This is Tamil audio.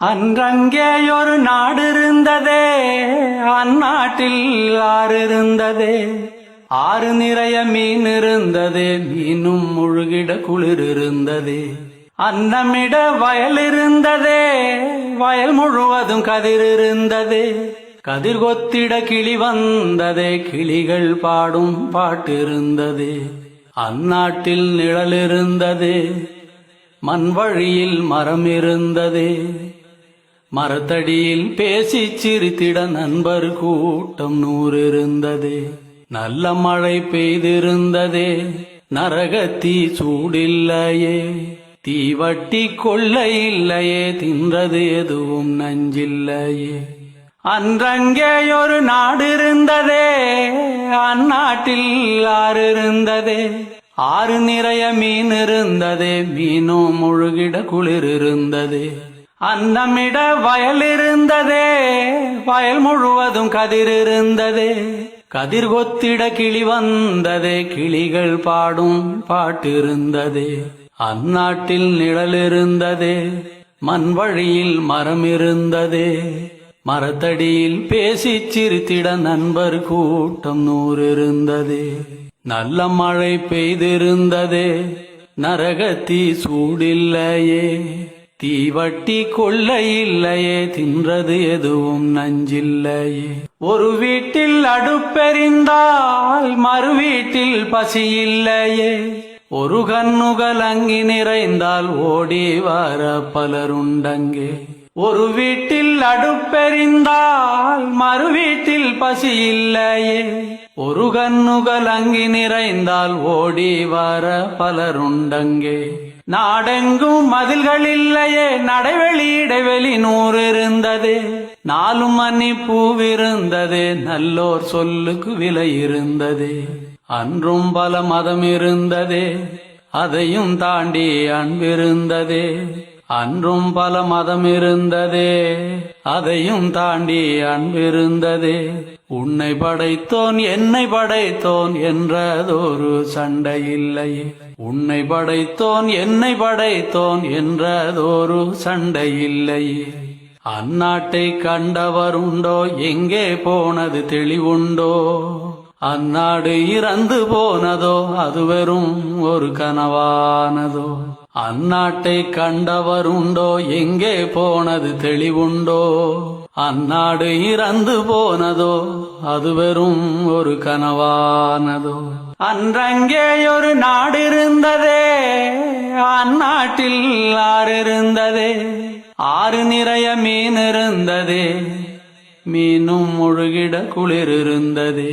அன்றங்கே ஒரு நாடு இருந்ததே, அந்நாட்டில் ஆறு இருந்ததே. ஆறு நிறைய மீன் இருந்ததே, மீனும் முழுகிட குளிர் இருந்ததே. அன்னமிட வயல் இருந்ததே, வயல் முழுவதும் கதிர் இருந்ததே. கதிர் கொத்திட கிளி வந்ததே, கிளிகள் பாடும் பாட்டு இருந்ததே. அந்நாட்டில் நிழல் இருந்ததே, மண் வழியில் மரம் இருந்ததே. மரத்தடியில் பேசி சிரித்திட நண்பர் கூட்டம் 100 இருந்ததே. நல்ல மழை பெய்திருந்ததே, நரகத்தீ சூடில்லையே. தீவட்டி கொள்ளை இல்லையே, தின்றது எதுவும் நஞ்சில்லையே. அன்றங்கே ஒரு நாடு இருந்ததே, அந்நாட்டில் ஆறு இருந்ததே. ஆறு நிறைய மீன் இருந்ததே, மீனும் முழுகிட குளிர் இருந்ததே. அன்னமிட வயல் இருந்ததே, வயல் முழுவதும் கதிர் இருந்ததே. கதிர் கொத்திட கிளி வந்ததே, கிளிகள் பாடும் பாட்டு இருந்ததே. அந்நாட்டில் நிழல் இருந்ததே, மண் வழியில் மரம் இருந்ததே. மரத்தடியில் பேசி சிரித்திட நண்பர் கூட்டம் 100 இருந்ததே. நல்ல மழை பெய்திருந்ததே, நரகத்தீ சூடில்லையே. தீவட்டி கொள்ளை இல்லையே, தின்றது எதுவும் நஞ்சில்லையே. ஒரு வீட்டில் அடுப்பெறிந்தால் மறு வீட்டில் பசி இல்லையே. ஒரு கண்ணுகள் அங்கி நிறைந்தால் ஓடி வர பலருண்டங்கே. ஒரு வீட்டில் அடுப்பெறிந்தால் மறு வீட்டில் பசி இல்லையே. ஒரு கண்ணுகள் அங்கி நிறைந்தால் ஓடி வர பலருண்டங்கே. நாடெங்கும் மதில்கள் இல்லையே, நடைவெளி இடைவெளி 100 இருந்ததே. 4 மணி பூவிருந்ததே, நல்லோர் சொல்லுக்கு விலை இருந்ததே. அன்றும் பல மதம் இருந்ததே, அதையும் தாண்டி அன்பிருந்ததே. அன்றும் பல மதம் இருந்ததே, அதையும் தாண்டி அன்பிருந்ததே. உன்னை படைத்தோன் என்னை படைத்தோன் என்றதொரு சண்டை இல்லையே. உன்னை படைத்தோன் என்னை படைத்தோன் என்றதொரு சண்டை இல்லையே. அந்நாட்டை கண்டவருண்டோ, எங்கே போனது தெளிவுண்டோ. அந்நாடு இறந்து போனதோ, அது வெறும் ஒரு கனவானதோ. அந்நாட்டை கண்டவருண்டோ, எங்கே போனது தெளிவுண்டோ. அந்நாடு இறந்து போனதோ, அது வெறும் ஒரு கனவானதோ. அன்றங்கே ஒரு நாடு இருந்ததே, அந்நாட்டில் ஆறு இருந்ததே. ஆறு நிறைய மீன் இருந்ததே, மீனும் முழுகிட குளிர் இருந்ததே.